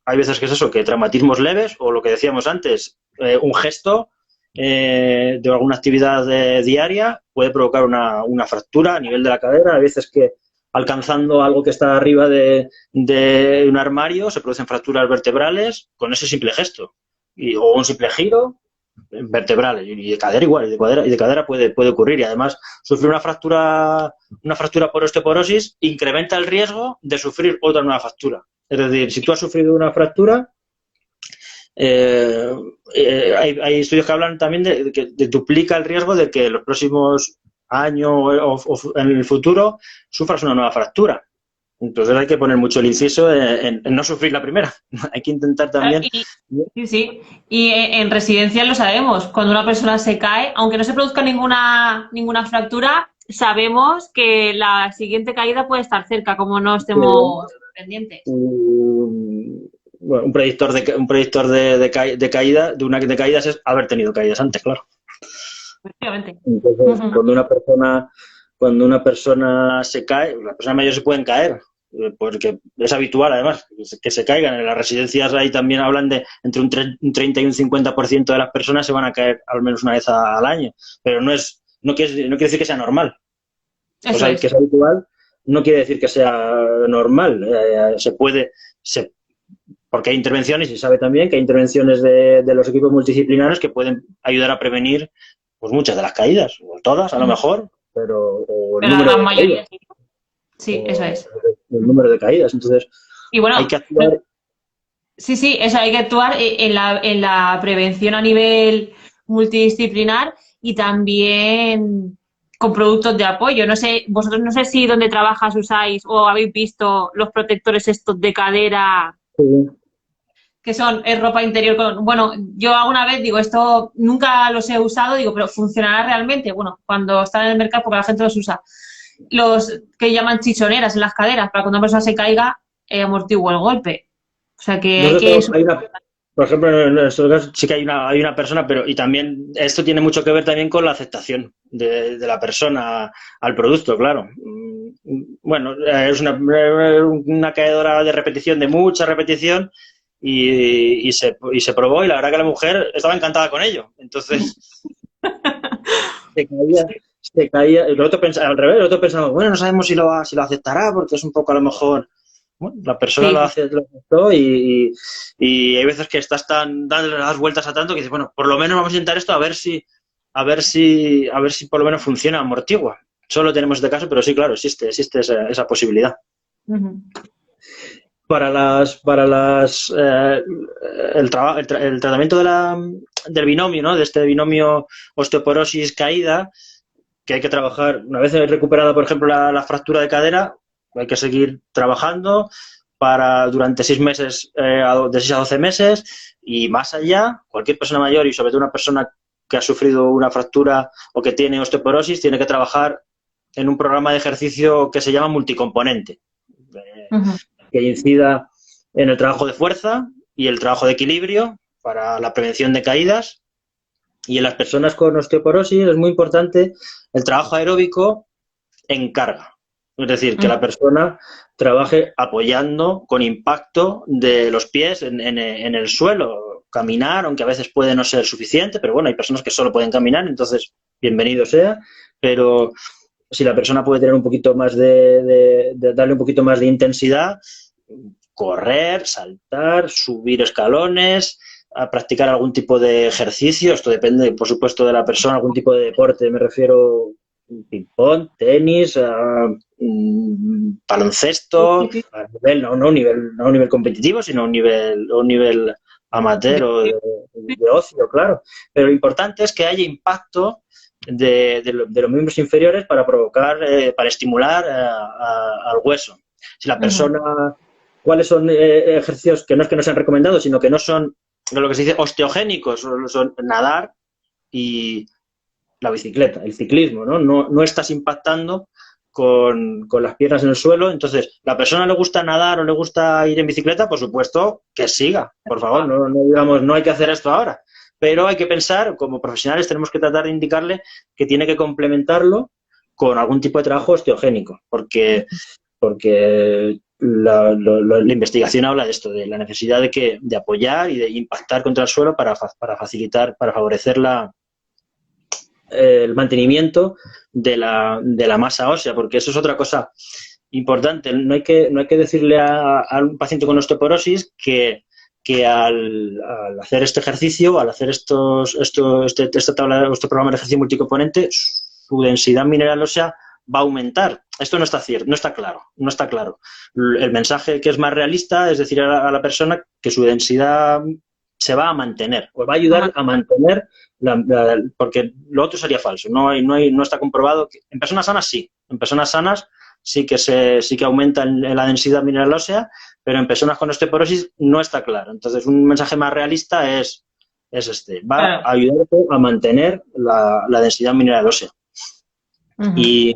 hay veces que es eso, que traumatismos leves, o lo que decíamos antes, un gesto de alguna actividad diaria puede provocar una fractura a nivel de la cadera, hay veces que alcanzando algo que está arriba de un armario se producen fracturas vertebrales con ese simple gesto, o un simple giro vertebrales, y de cadera igual, y de cadera puede ocurrir, y además sufrir una fractura por osteoporosis incrementa el riesgo de sufrir otra nueva fractura. Es decir, si tú has sufrido una fractura, hay estudios que hablan también de que duplica el riesgo de que en los próximos años o en el futuro sufras una nueva fractura. Entonces hay que poner mucho el inciso en no sufrir la primera. Hay que intentar también... Sí. Y en residencias lo sabemos. Cuando una persona se cae, aunque no se produzca ninguna fractura, sabemos que la siguiente caída puede estar cerca, como no estemos pendientes. Bueno, un predictor de caídas es haber tenido caídas antes, claro. Efectivamente. Entonces, cuando una persona se cae, las personas mayores se pueden caer, porque es habitual además que se caigan. En las residencias ahí también hablan de entre un 30 y un 50% de las personas se van a caer al menos una vez al año, pero no quiere decir que sea normal. O sea, que es habitual no quiere decir que sea normal. Porque hay intervenciones, y se sabe también que hay intervenciones de los equipos multidisciplinarios que pueden ayudar a prevenir pues muchas de las caídas, o todas a lo mejor, pero el número de caídas. Sí, eso es. El número de caídas. Entonces, y bueno, hay que actuar. Sí, eso, hay que actuar en la prevención a nivel multidisciplinar y también con productos de apoyo. No sé, vosotros no sé si donde trabajas usáis o habéis visto los protectores estos de cadera. Sí. Que son ropa interior. Bueno, yo alguna vez digo, esto nunca los he usado, digo, pero ¿funcionará realmente? Bueno, cuando están en el mercado, porque la gente los usa. Los que llaman chichoneras en las caderas, para cuando una persona se caiga, amortigua el golpe. O sea que por ejemplo, en nuestro caso sí que hay una persona, y también esto tiene mucho que ver también con la aceptación de la persona al producto, claro. Bueno, es una caedora de repetición, de mucha repetición, y se probó, y la verdad que la mujer estaba encantada con ello. Entonces, se caía. Al revés, el otro pensaba, bueno, no sabemos si lo aceptará, porque es un poco a lo mejor... Bueno, la persona lo aceptó, y hay veces que estás dándole las vueltas a tanto que dices, bueno, por lo menos vamos a intentar esto a ver si por lo menos funciona, amortigua. Solo tenemos este caso, pero sí, claro, existe esa posibilidad. Uh-huh. El tratamiento del binomio, ¿no? De este binomio osteoporosis-caída, que hay que trabajar, una vez recuperada, por ejemplo, la fractura de cadera, hay que seguir trabajando durante 6 meses, de 6 a 12 meses, y más allá, cualquier persona mayor, y sobre todo una persona que ha sufrido una fractura o que tiene osteoporosis, tiene que trabajar en un programa de ejercicio que se llama multicomponente, que incida en el trabajo de fuerza y el trabajo de equilibrio para la prevención de caídas. Y en las personas con osteoporosis es muy importante el trabajo aeróbico en carga. Es decir, que la persona trabaje apoyando con impacto de los pies en el suelo. Caminar, aunque a veces puede no ser suficiente, pero bueno, hay personas que solo pueden caminar, entonces bienvenido sea. Pero si la persona puede tener un poquito más darle un poquito más de intensidad, correr, saltar, subir escalones, a practicar algún tipo de ejercicio. Esto depende, por supuesto, de la persona, algún tipo de deporte, me refiero ping-pong, tenis, baloncesto, a nivel, no a un nivel competitivo, sino a un nivel amateur o de ocio, claro. Pero lo importante es que haya impacto de los miembros inferiores para para estimular al hueso. Si la persona, ¿cuáles son ejercicios que no es que no sean recomendados, sino que no son lo que se dice osteogénicos? Son nadar y la bicicleta, el ciclismo, ¿no? No estás impactando con las piernas en el suelo. Entonces, ¿la persona le gusta nadar o le gusta ir en bicicleta? Por supuesto que siga, por favor, no digamos, no hay que hacer esto ahora. Pero hay que pensar, como profesionales tenemos que tratar de indicarle que tiene que complementarlo con algún tipo de trabajo osteogénico, porque la investigación habla de esto, de la necesidad de apoyar y de impactar contra el suelo para facilitar, para favorecer el mantenimiento de la masa ósea, porque eso es otra cosa importante. No hay que decirle a un paciente con osteoporosis que al hacer este ejercicio, al hacer este programa de ejercicio multicomponente, su densidad mineral ósea va a aumentar. Esto no está cierto, no está claro. El mensaje que es más realista es decir a la persona que su densidad se va a mantener, o va a ayudar a mantener, porque lo otro sería falso. No está comprobado. En personas sanas sí, sí que aumenta la densidad mineral ósea, pero en personas con osteoporosis no está claro. Entonces, un mensaje más realista es este. Va a ayudarte a mantener la densidad mineral ósea. Y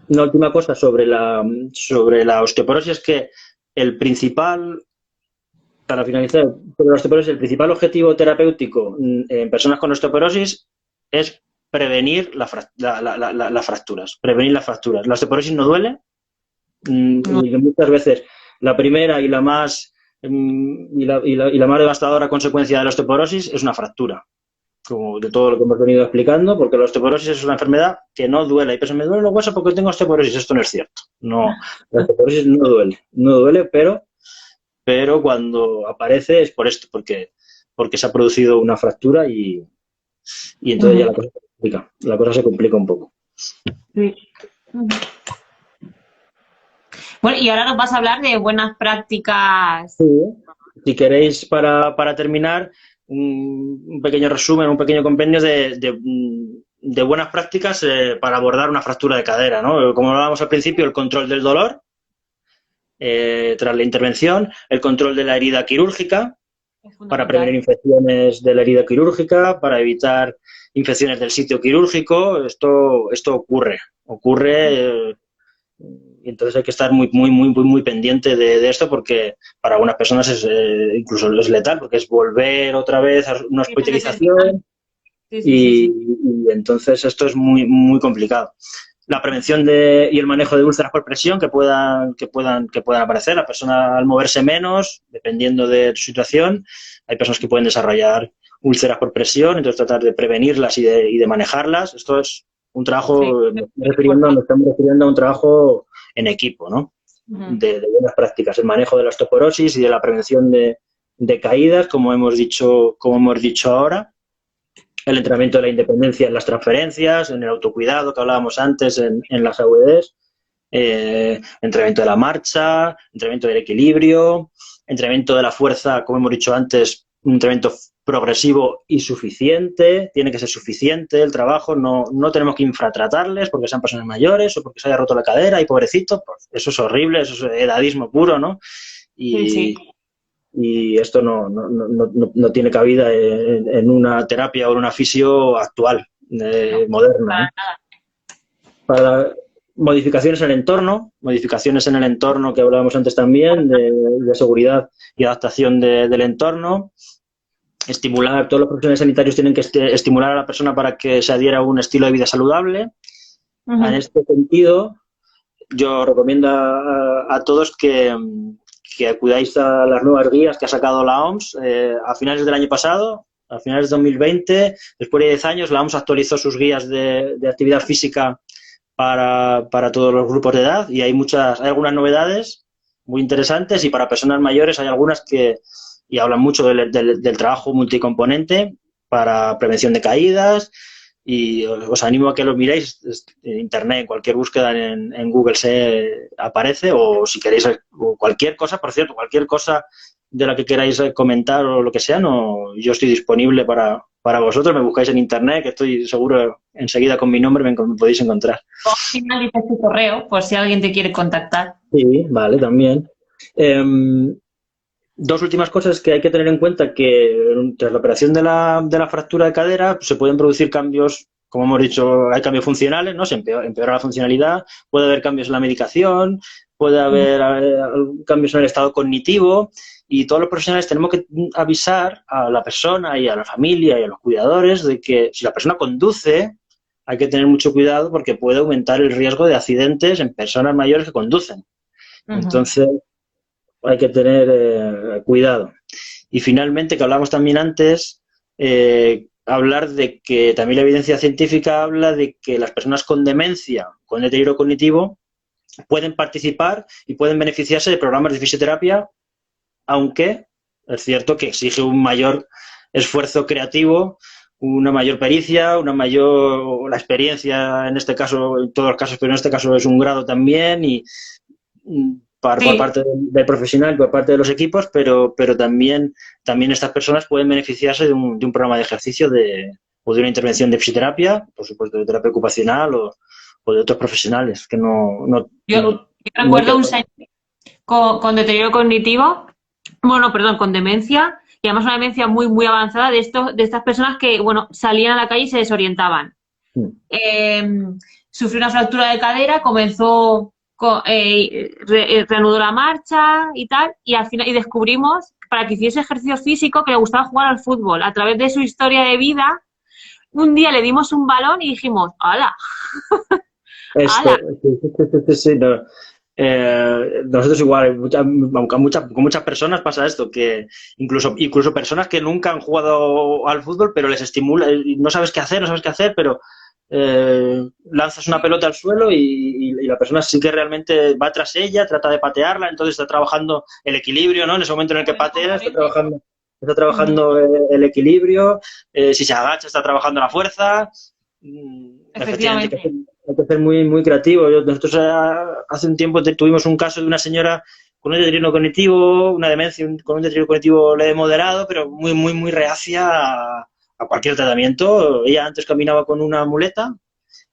una última cosa sobre la osteoporosis es que para finalizar, sobre la osteoporosis, el principal objetivo terapéutico en personas con osteoporosis es prevenir las fracturas. La osteoporosis no duele, y muchas veces la primera y la más devastadora consecuencia de la osteoporosis es una fractura, como de todo lo que hemos venido explicando, porque la osteoporosis es una enfermedad que no duele. Y piensan, me duelen los huesos porque tengo osteoporosis. Esto no es cierto. No, la osteoporosis no duele, pero cuando aparece es por esto, porque se ha producido una fractura y entonces ya la cosa se complica un poco. Sí. Bueno, y ahora nos vas a hablar de buenas prácticas. Sí. Si queréis, para terminar, un pequeño resumen, un pequeño compendio de buenas prácticas para abordar una fractura de cadera, ¿no? Como hablábamos al principio, el control del dolor tras la intervención, el control de la herida quirúrgica para prevenir infecciones de la herida quirúrgica, para evitar infecciones del sitio quirúrgico. Esto ocurre. Y entonces hay que estar muy pendiente de esto, porque para algunas personas incluso es letal, porque es volver otra vez a una hospitalización. Y entonces esto es muy complicado. La prevención y el manejo de úlceras por presión que puedan aparecer. La persona, al moverse menos, dependiendo de su situación, hay personas que pueden desarrollar úlceras por presión, entonces tratar de prevenirlas y de manejarlas. Esto es un trabajo, nos estamos refiriendo a un trabajo en equipo, ¿no? De buenas prácticas, el manejo de la osteoporosis y de la prevención de caídas, como hemos dicho ahora. El entrenamiento de la independencia en las transferencias, en el autocuidado que hablábamos antes en las AVDs, entrenamiento de la marcha, entrenamiento del equilibrio, entrenamiento de la fuerza, como hemos dicho antes, un entrenamiento progresivo y suficiente. Tiene que ser suficiente el trabajo, no tenemos que infratratarles porque sean personas mayores o porque se haya roto la cadera y pobrecitos, pues eso es horrible, eso es edadismo puro, ¿no? Y esto no tiene cabida en una terapia o en una fisio actual, moderna, ¿no? Para modificaciones en el entorno que hablábamos antes también, de seguridad y adaptación del entorno. Todos los profesionales sanitarios tienen que estimular a la persona para que se adhiera a un estilo de vida saludable. En este sentido, yo recomiendo a todos que acudáis a las nuevas guías que ha sacado la OMS a finales del año pasado, a finales de 2020. Después de 10 años, la OMS actualizó sus guías de actividad física para todos los grupos de edad, y hay algunas novedades muy interesantes, y para personas mayores hay algunas y hablan mucho del trabajo multicomponente para prevención de caídas. Y os animo a que lo miréis en internet, en cualquier búsqueda en Google se aparece, o si queréis cualquier cosa, por cierto, cualquier cosa de la que queráis comentar o lo que sea, yo estoy disponible para vosotros. Me buscáis en internet, que estoy seguro enseguida con mi nombre me podéis encontrar. Al final dices tu correo, por si alguien te quiere contactar. Sí, vale, también. Dos últimas cosas que hay que tener en cuenta: que tras la operación de la fractura de cadera se pueden producir cambios, como hemos dicho, hay cambios funcionales, ¿no? Se empeora la funcionalidad, puede haber cambios en la medicación, puede haber cambios en el estado cognitivo, y todos los profesionales tenemos que avisar a la persona y a la familia y a los cuidadores de que si la persona conduce, hay que tener mucho cuidado porque puede aumentar el riesgo de accidentes en personas mayores que conducen. Entonces, hay que tener cuidado. Y finalmente, que hablamos también antes, hablar de que también la evidencia científica habla de que las personas con demencia, con deterioro cognitivo, pueden participar y pueden beneficiarse de programas de fisioterapia, aunque es cierto que exige un mayor esfuerzo creativo, una mayor pericia, la experiencia en este caso, en todos los casos, pero en este caso es un grado también y por parte del profesional, por parte de los equipos, pero también estas personas pueden beneficiarse de un programa de ejercicio o de una intervención de fisioterapia, por supuesto de terapia ocupacional o de otros profesionales que Yo recuerdo un señor con deterioro cognitivo, con demencia, y además una demencia muy, muy avanzada de estas personas que, salían a la calle y se desorientaban. Sufrió una fractura de cadera, comenzó, reanudó la marcha y tal, y al final descubrimos, para que hiciese ejercicio físico, que le gustaba jugar al fútbol. A través de su historia de vida, un día le dimos un balón y dijimos, ¡hala! Sí, no. Nosotros igual, con muchas personas pasa esto, que incluso personas que nunca han jugado al fútbol, pero les estimula, no sabes qué hacer, pero lanzas una pelota al suelo y la persona sí que realmente va tras ella, trata de patearla, entonces está trabajando el equilibrio, ¿no? En ese momento en el que patea, está trabajando el equilibrio, si se agacha está trabajando la fuerza. Efectivamente. Hay que ser muy, muy creativo. Nosotros hace un tiempo tuvimos un caso de una señora con un deterioro cognitivo, una demencia con un deterioro cognitivo leve moderado, pero muy, muy, muy reacia a cualquier tratamiento. Ella antes caminaba con una muleta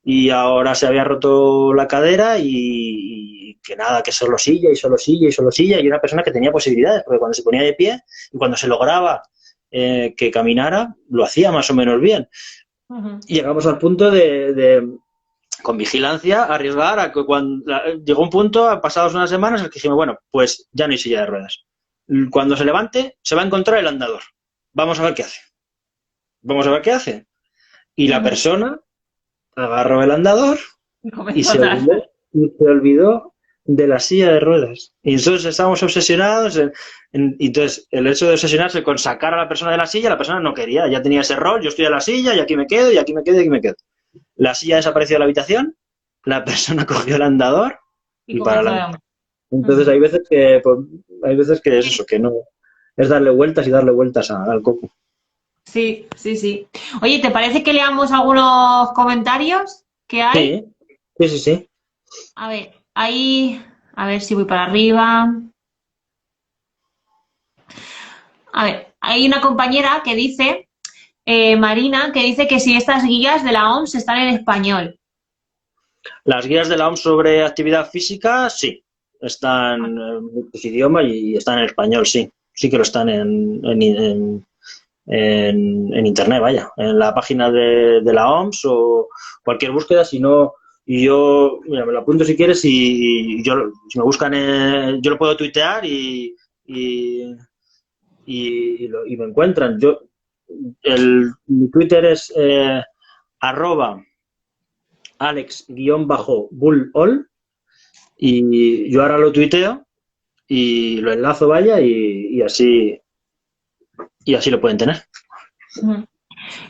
y ahora se había roto la cadera y que nada, que solo silla y solo silla y solo silla, y una persona que tenía posibilidades, porque cuando se ponía de pie y cuando se lograba que caminara, lo hacía más o menos bien. Y llegamos al punto de con vigilancia, arriesgar a que llegó un punto, pasadas unas semanas, en el que dijimos, bueno, pues ya no hay silla de ruedas. Cuando se levante, se va a encontrar el andador. Vamos a ver qué hace. Y la persona agarró el andador y se olvidó de la silla de ruedas. Y entonces estábamos obsesionados. Entonces, el hecho de obsesionarse con sacar a la persona de la silla, la persona no quería. Ya tenía ese rol, yo estoy en la silla y aquí me quedo, y aquí me quedo, y aquí me quedo. La silla desapareció de la habitación, la persona cogió el andador y para adelante. Entonces hay veces que es eso, que no es darle vueltas y darle vueltas al coco. Sí. Oye, ¿te parece que leamos algunos comentarios que hay? Sí. A ver si voy para arriba. A ver, hay una compañera que dice, Marina, que dice que si estas guías de la OMS están en español. Las guías de la OMS sobre actividad física, sí, están en su idioma y están en español, sí. Sí que lo están en internet, vaya, en la página de la OMS o cualquier búsqueda, si no, y yo, mira, me lo apunto si quieres y si me buscan, yo lo puedo tuitear y me encuentran. Mi Twitter es @Alex_bullall y yo ahora lo tuiteo y lo enlazo, vaya, y así lo pueden tener.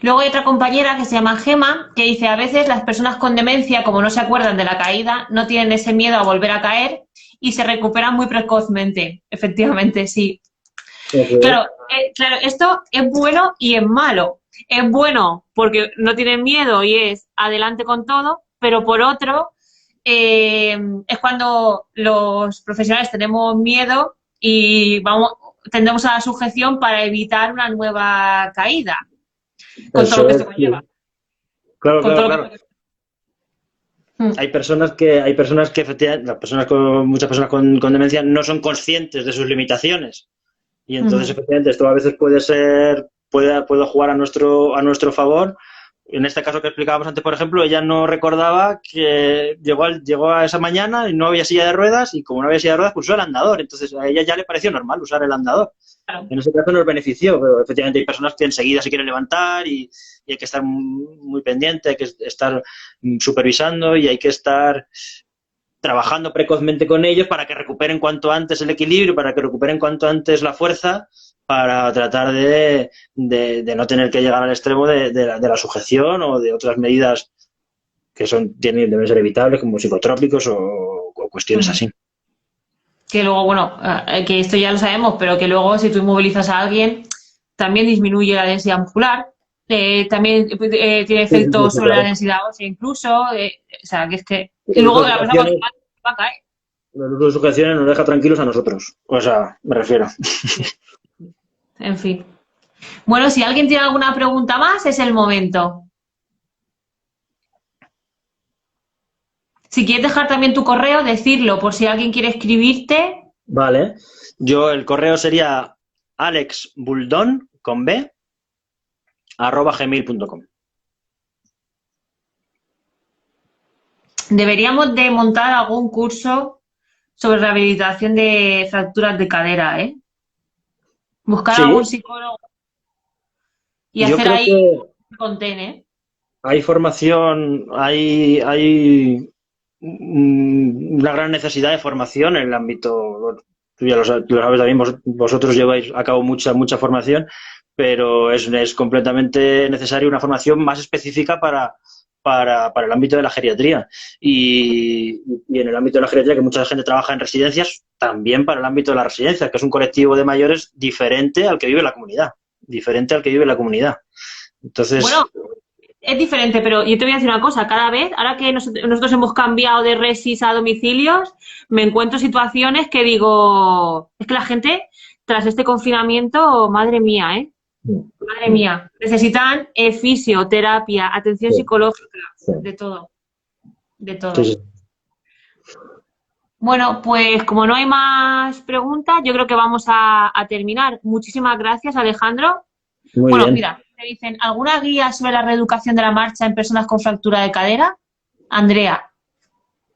Luego hay otra compañera que se llama Gema, que dice, a veces las personas con demencia, como no se acuerdan de la caída, no tienen ese miedo a volver a caer y se recuperan muy precozmente. Efectivamente, sí. Claro, esto es bueno y es malo. Es bueno porque no tienen miedo y es adelante con todo, pero por otro, es cuando los profesionales tenemos miedo y tendemos a la sujeción para evitar una nueva caída. Con todo lo que esto conlleva. Claro. Hay personas que efectivamente, muchas personas con demencia no son conscientes de sus limitaciones. Y entonces, efectivamente, esto a veces puede jugar a nuestro favor en este caso que explicábamos antes, por ejemplo, ella no recordaba que llegó a esa mañana y no había silla de ruedas, y como no había silla de ruedas, pues usó el andador. Entonces a ella ya le pareció normal usar el andador. Claro. En ese caso nos benefició, pero efectivamente hay personas que enseguida se quieren levantar y hay que estar muy pendiente, hay que estar supervisando y hay que estar trabajando precozmente con ellos para que recuperen cuanto antes el equilibrio, para que recuperen cuanto antes la fuerza, para tratar de no tener que llegar al extremo de la sujeción o de otras medidas que deben ser evitables, como psicotrópicos o cuestiones así. Que luego, bueno, que esto ya lo sabemos, pero que luego si tú inmovilizas a alguien, también disminuye la densidad muscular, también tiene efectos sobre la densidad ósea incluso, o sea, que es que... Y luego la persona va a caer. El uso de sujeciones nos deja tranquilos a nosotros, o sea, me refiero. En fin. Bueno, si alguien tiene alguna pregunta más, es el momento. Si quieres dejar también tu correo, decirlo por si alguien quiere escribirte. Vale. El correo sería alexbuldon, con B, @gmail.com. Deberíamos de montar algún curso sobre rehabilitación de fracturas de cadera, ¿eh? Buscar algún psicólogo y hacer ahí un contenedor. Hay formación, hay una gran necesidad de formación en el ámbito, tú ya lo sabes también, vosotros lleváis a cabo mucha formación, pero es completamente necesaria una formación más específica para el ámbito de la geriatría. Y en el ámbito de la geriatría, que mucha gente trabaja en residencias, también para el ámbito de las residencias, que es un colectivo de mayores diferente al que vive la comunidad. Entonces... Bueno, es diferente, pero yo te voy a decir una cosa, cada vez, ahora que nosotros hemos cambiado de resis a domicilios, me encuentro situaciones que digo, es que la gente, tras este confinamiento, madre mía, madre mía, necesitan fisioterapia, atención psicológica, de todo, de todo. Sí. Bueno, pues como no hay más preguntas, yo creo que vamos a terminar. Muchísimas gracias, Alejandro. Muy bien. Mira, te dicen, ¿alguna guía sobre la reeducación de la marcha en personas con fractura de cadera? Andrea.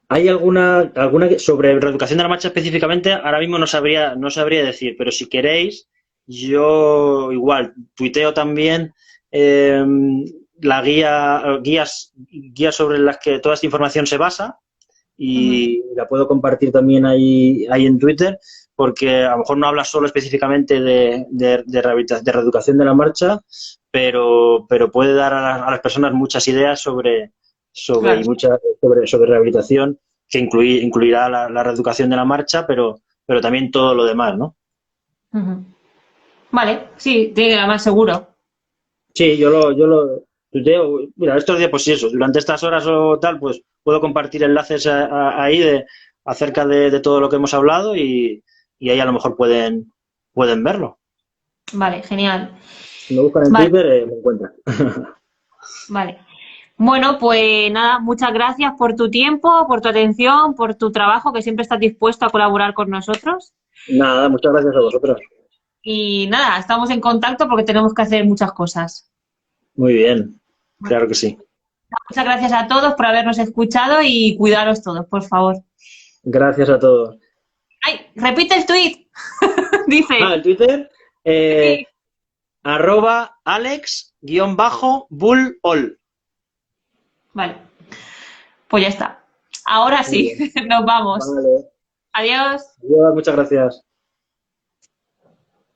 ¿Hay alguna sobre reeducación de la marcha específicamente? Ahora mismo no sabría decir, pero si queréis, yo igual tuiteo también la guías sobre las que toda esta información se basa y la puedo compartir también ahí en Twitter, porque a lo mejor no habla solo específicamente de reeducación de la marcha, pero puede dar a las personas muchas ideas sobre rehabilitación, que incluirá la reeducación de la marcha, pero también todo lo demás, ¿no? Vale, sí, más seguro. Sí, yo lo tuiteo. Mira, estos días, pues sí, eso, durante estas horas o tal, pues puedo compartir enlaces ahí acerca de todo lo que hemos hablado y ahí a lo mejor pueden verlo. Vale, genial. Si me buscan en Twitter, me encuentran. Vale. Bueno, pues nada, muchas gracias por tu tiempo, por tu atención, por tu trabajo, que siempre estás dispuesto a colaborar con nosotros. Nada, muchas gracias a vosotros. Y nada, estamos en contacto porque tenemos que hacer muchas cosas. Muy bien, claro que sí. Muchas gracias a todos por habernos escuchado y cuidaros todos, por favor. Gracias a todos. ¡Ay! Repite el tweet. Dice. El Twitter. Sí. @alex_bullall. Vale. Pues ya está. Ahora sí, nos vamos. Vale. Adiós. Adiós, muchas gracias.